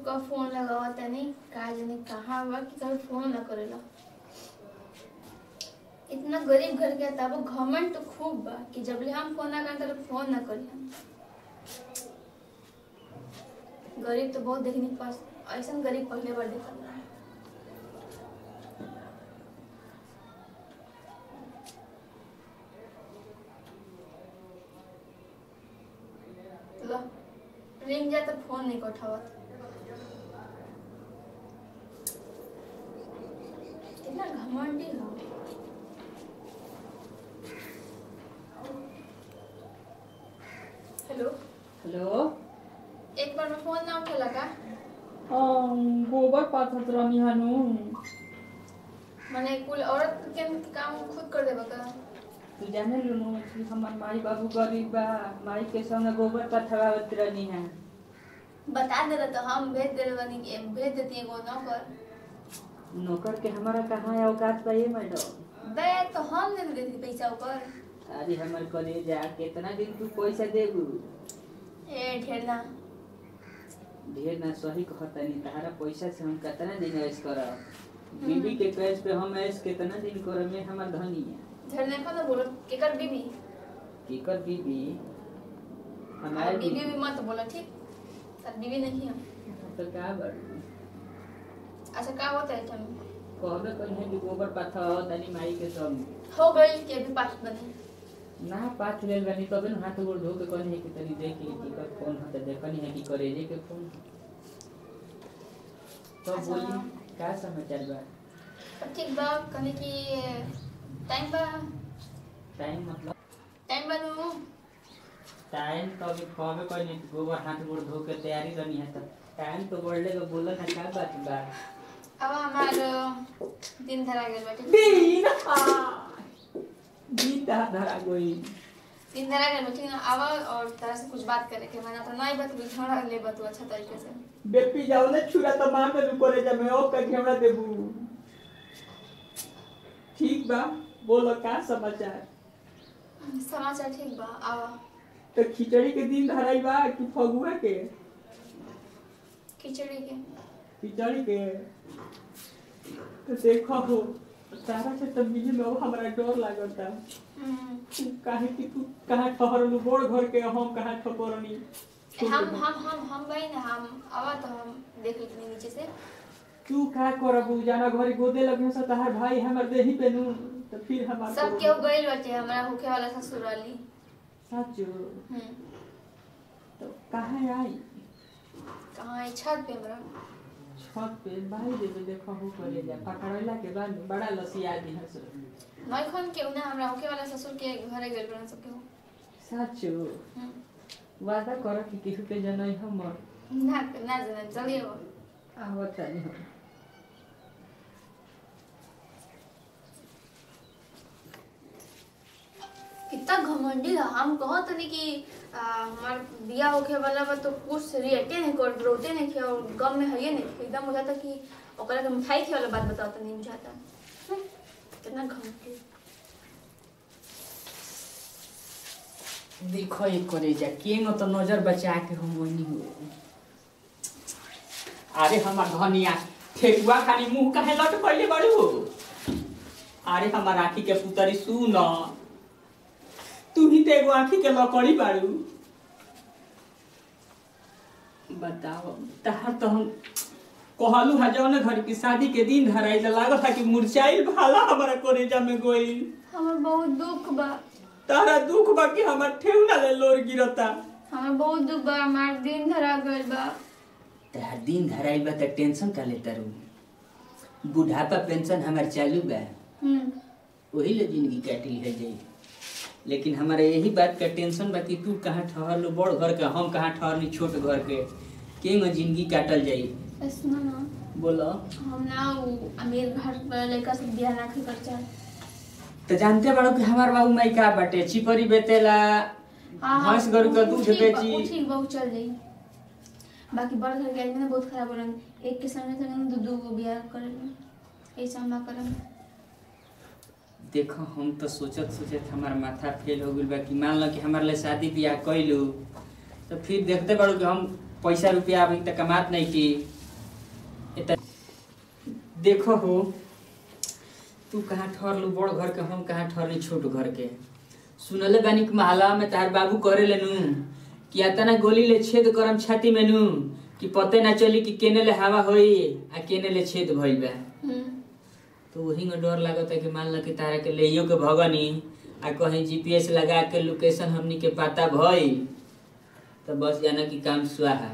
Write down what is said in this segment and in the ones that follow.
का फोन लगावा तनी का जाने कहाँ बा कि कभी फोन ना करेला। इतना गरीब घर के तब घमंड तो खूब बा कि जब ले हम फोन ना करते तो फोन ना करी हम। गरीब तो बहुत देखने के पास ऐसा गरीब पहले बार देखा ना। रिंग जाता फोन नहीं उठावा। कितना घमंडी है। हेलो हेलो एक बार में फोन ना उठेला का? गोबर पाथत रहनी हनु। माने कुल औरत के काम खुद कर देबा का? तू जाने लुनु कि हमर माई बाबू गरीब बा, माई के संग गोबर पथवावत रहनी है। बता दे तो हम भेज दे बनी भेज देती एगो नौकर। नौकर के हमारा कहाँ औकात बा ये मैडम? बे तो हम दे देती पैसा ऊपर। अरे हमर कॉलेज कितना दिन तू पैसा देबू? ए ढेरना ढेर ना सही कहतनी तारा पैसा से हम कितना दिन ऐश करब? बीबी के पैस पे हम ऐश कितना दिन करब? में हमर धनी है झरने का ना बोलो केकर बीबी बीबी हमारी बीबी भी मत बोलो ठीक। सर बीबी नहीं है तो का बड़। अच्छा का होता है तुम कहबे कहीं कि गोबर पाथवा तनी माई के संग हो गई के भी पास बने ना पाथ लेल बनी तबे न हाथ गोड़ धो के कहनी है कि तनी देख ली कि कर फोन हटे देखनी है कि करेजे के फोन तो अच्छा। बोली का समाचार बा? ठीक बा कने की टाइम बा मतलब टाइम बनू टाइम तो अभी कहबे कहनी गोबर हाथ गोड़ धो के तैयारी करनी है तब टाइम तो बढ़ले के बोला ना का बात बा। अब हमार दिन धरा गेल बाटे। दिन धरा गई दिन धरा गेल बाटे ना। अब और तरह से कुछ बात करे के मना तो नहीं बात भी थोड़ा ले बात अच्छा तरीके से बेपी जाओ ना छुरा तो मां के करे जा मैं ओ का घेवड़ा देबू। ठीक बा बोलो का समाचार? समाचार ठीक बा। आवा तो खिचड़ी के दिन धराई बा कि फगुआ के? खिचड़ी के तो देखो हो तारा से तब मिले में हमरा डर लागता। काहे कि तू कहां ठहरलू बोड़ घर के हम कहां ठपरनी। हम भाई ना हम आवा तो हम देख लेते नीचे से। तू का करबू जाना घरे गोदे लगे से तहार भाई हमर देही पे नु तो फिर हमार सब केहू गइल बाटे हमरा होखे वाला ससुर वाली। सच तो कहां आई? कहां है? छत पे हमरा। छत पे भाई दे देखो हो करे जा पकड़ला के बाद बड़ा लसिया दी हस नहीं खन के ना हमरा होखे वाला ससुर के घरे गइल बन सब केहू। सच वादा कर कि केहू के जनई हमर ना जाने चलिए वो आवत नहीं हो। कितना घमंडी है। हम कहत नहीं कि हमार बिया होखे वाला बा तो कुछ रिएक्टे नहीं कर रोते नहीं किया और गम में है नहीं एकदम हो जाता कि ओकरा के मिठाई के वाला बात बताओ तो नहीं बुझाता। कितना घमंडी देखो ये करे जा केंग तो नजर बचा के हम वही हो। अरे हमार धनिया ठेकुआ खानी मुंह काहे लट कइले बाड़ू? अरे हमार आँखी के पुतरी सुन तू ही तो एगो आँखी के लकड़ी बाड़ू। बताओ तहार तो हम कहलू हा जौन घर की शादी के दिन धराई लागत था कि मुरझाइल भाला हमारा करेजा में गई। हमर बहुत दुख बा। तारा दुख बा कि हमार ठेहुना ले लोर गिरता। हमर बहुत दुख बा हमार दिन धरा गइल बा। तहार दिन धराइल बा त टेंशन का लेता रू? बुढ़ापा पेंशन हमार चालू बा वही ले जिंदगी काटी है जाई। लेकिन हमारे यही बात का टेंशन बा कि तू कहाँ ठहर लो बड़ घर के हम कहाँ ठहरनी छोट घर के केंग जिंदगी काटल जाई। सुनो ना बोलो हम ना अमीर घर वाला लड़का से बियाह ना कर चाहे तो जानते बड़ो कि हमार बाबू माई का बाटे चिपरी बेतेला भैंस गरु का दूध बेची ठीक बहुत चल जाई। बाकी बड़ घर के आदमी ना बहुत खराब होलन एक के संगे संगे दू गो बियाह करे ऐसा हम ना करम। देखो हम तो सोचत हमार माथा फेल हो गइल बा कि मान लो कि हमार ले शादी ब्याह कइलू तो फिर देखते बड़ो कि हम पैसा रुपया अभी तक कमात नहीं की। देखो हो तू कहाँ ठहरलू बड़ घर के, हम कहाँ ठहरली छोट घर के। सुनले बानी कि महला में तार बाबू करे लेनू कि अतना गोली ले छेद करम छाती में नू कि पते ना चली कि केने ले हवा होई आ केने ले छेद भइल बा। तो वही में डर लागत है कि मान लो कि तारा के लेइयो के भगनी आ कहीं जीपीएस लगा के लोकेशन हमनी के पता भई तो बस जाना कि काम स्वाहा।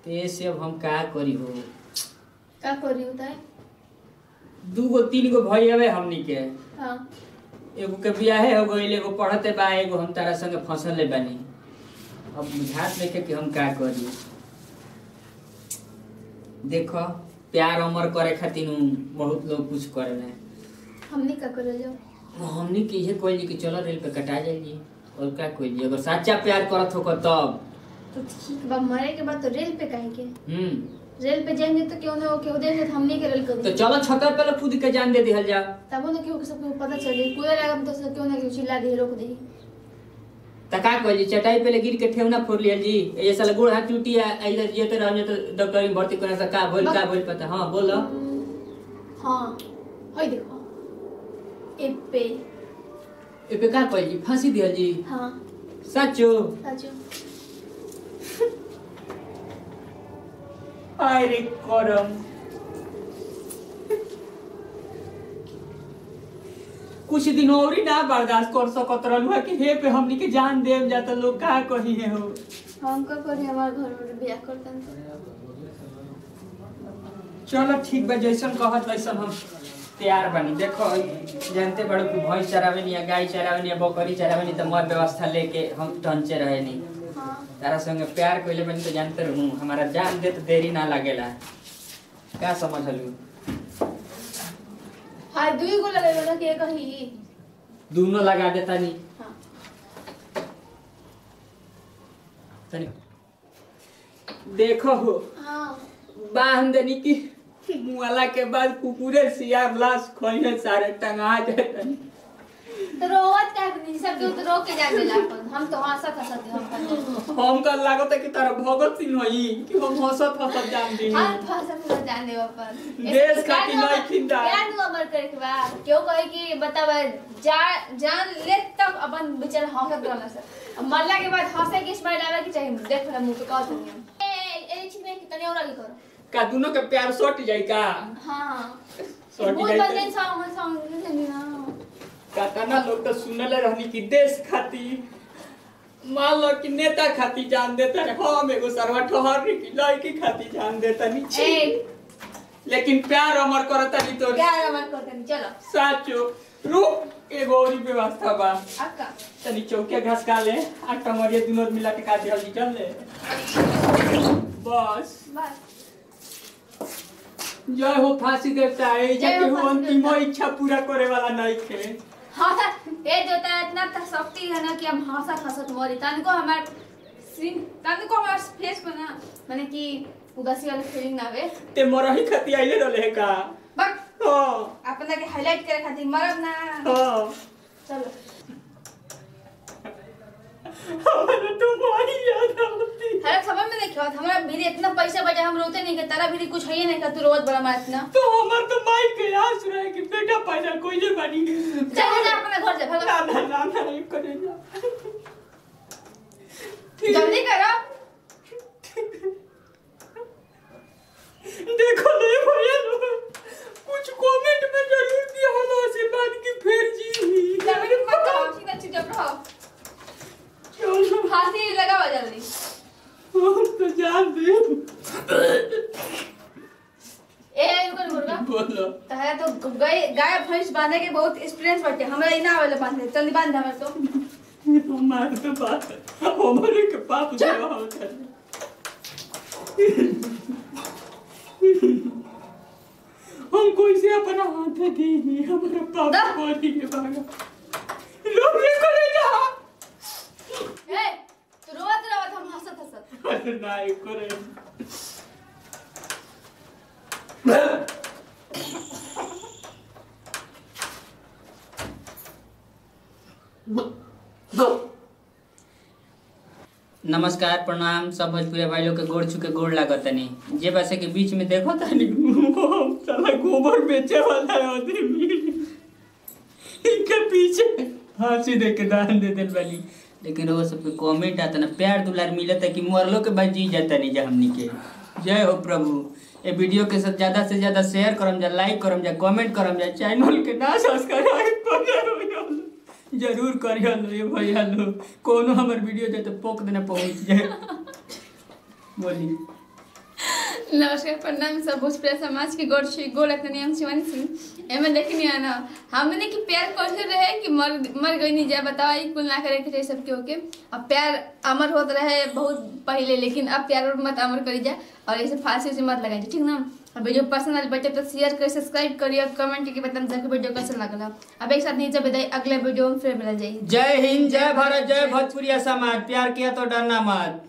तो ये सब हम का करी हो, का करी होता 2 गो 3 गो भाई हवे हमनी के। हां एगो के बियाहे हो गइल, एगो पढ़ते बा, एगो हम तारा संगे फसल ले बानी। अब बुझात नहीं कि हम का करी। देखो प्यार अमर करे खातिर बहुत लोग कुछ करेला, हमनी का करे जो हमनी के ये कोई कि चलो रेल पे कटा जाइए और क्या कोई अगर सच्चा प्यार करत हो तब तो ठीक बा। मरे के बाद तो रेल पे काहे के रेल पे जाएंगे तो क्यों ना हो क्यों दे हमनी के रेल कर तो चलो छतर पे कूद के जान दे दिहल जा तब ना क्यों सबको पता चले कोई लगा तो सब क्यों ना क्यों चिल्ला दे रोक दे। तका कोई चटाई पे गिर के ठेवना फोड़ लिया जी ये साला गोड़ हाथ टूटी है इधर ये तो रहने तो डॉक्टर में भर्ती करने से का बोल पता। हां बोलो। हां होय देखो ए पे का कोई जी फांसी दिया जी। हां सचो सचो। आय रे करम कुछ दिन और ही ना बर्दाश्त कर सकत रहलू है कि हे पे हमनी के जान देव जाता लोग का कही है हो। हम का करी हमार घर में बियाह करतन चलो ठीक बा जैसन कहत वैसन हम तैयार बनी। देखो जानते बड़ो कि भैंस चरावे नहीं, गाय चरावे नहीं, बकरी चरावे नहीं तो मत व्यवस्था लेके हम टंचे रहे नहीं। हां तारा संगे प्यार कइले बनी तो जानते रहू हमारा जान दे तो देरी ना लागेला। का समझलू? हां 2 गो लगे वाला के कही दोनों लगा देता नहीं। हां तनी देखो हो हां बांध देनी की मुआला के बाद कुकुरे सियार लाश खोइने सारे टंगा जाते। तो रोवत का नहीं सब के तो रो के जा गेला अपन हम तो हंसत हंसत हम का लागत है कि तारा भगत सिंह होई कि हम हंसत हंसत जान दी। हां हंसत जान दे अपन देश खातिर नहीं खिंदा क्या दुआ मर करे के बा क्यों कहे कि बतावा जान ले तब अपन बेचारा हंसत रहला से मरला के बाद हंसे के स्माइल आवे के चाहिए। देख रहा मुंह पे का दुनिया ए छिने कि तने और आगे करो का दोनों के प्यार सट जाई का। हां सट बहुत जाई बंदे सॉन्ग नहीं ना कातना लोग तो सुनले रहनी कि देश खातिर मान लो कि नेता खातिर जान देता है। हम एगो सरवा ठहर की लड़की खातिर जान देता नहीं लेकिन प्यार अमर करता नहीं तो प्यार अमर करता नहीं। चलो साचो रुक एगो और व्यवस्था बा अक्का तनी चौके घास का ले आटा मरिया दोनों मिला के काट दिया चल ले बस बस जय हो फांसी देवता है जय हो अंतिम इच्छा पूरा करे वाला नहीं थे। हाँ ये जो इतना शक्ति है ना कि हम हंसत हंसत मरी तनको हमार सीन तनको हमार फेस पर ना माने कि उदासी वाला फीलिंग ना आवे ते मरही खती आइले रहले है का बस हां अपना के हाईलाइट करे खातिर मरब ना। हां चलो हमारा तो मारी याद आती हर खबर में देखो हमारा भी इतना पैसा बचा हम रोते नहीं के तारा भी कुछ है नहीं का तू रोज बड़ा मार इतना तो हमार तो माई के आस रहे कि बेटा पैसा कोई नहीं बनी चल जा अपना घर जा भाग ना नहीं करे जा जल्दी करो। देखो नहीं भैया कुछ कमेंट में जरूर दिया हो आशीर्वाद की फिर जी जल्दी मत जाओ ठीक है चुप रहो चलो फांसी लगाओ जल्दी तो जान दे ए रुको रुको बोलो तहरा तो गाय भैंस बांधे के बहुत एक्सपीरियंस बाटे हमरा इना वाला बांधे जल्दी बांध हमरा तो हमारे तो बात हमारे के पाप जो होता है हम कोई से अपना हाथ दे हमारा पाप को दिए भागा लोग ने करे जा ए तू रोत हम हंसत हंसत नहीं करे नमस्कार प्रणाम सब भोजपुरी भाई लोग के गोड़ छुके गोड़ लागतनी जे बस के बीच में देखो तनी साला गोबर बेचे वाला आदमी इनके पीछे फांसी दे के दान दे देल बानी। लेकिन वो सब कमेंट आता ना प्यार दुलार मिलता कि मरलो के बाद जी जाता नहीं जा हमनी के। जय हो प्रभु। ये वीडियो के साथ ज्यादा से ज्यादा शेयर करम जा, लाइक करम जा, कमेंट करम जा, चैनल के ना सब्सक्राइब कर जरूर करियो लो ये भैया लो। कोनो हमर वीडियो जे तो पोक देने पहुंच जाए। बोली नमस्कार प्रणाम सब भोजपुरी समाज के गोड़ इतनी हम शिवानी सिंह एमे देखनी है ना हमने कि प्यार कैसे रहे कि मर गई नहीं जाए बताओ ये कुल ना करे के सबके होके। अब प्यार अमर होता रहे बहुत पहले लेकिन अब प्यार मत अमर करी जाए और ऐसे फांसी से मत लगाई ठीक ना। अब वीडियो पसंद आए बच्चे तो शेयर कर सब्सक्राइब करिए कमेंट के बताना जाके वीडियो कैसा लगला। अब एक साथ नीचे बताइए अगले वीडियो में फिर मिल जाए। जय हिंद जय भारत जय भोजपुरी समाज। प्यार किया तो डरना मत।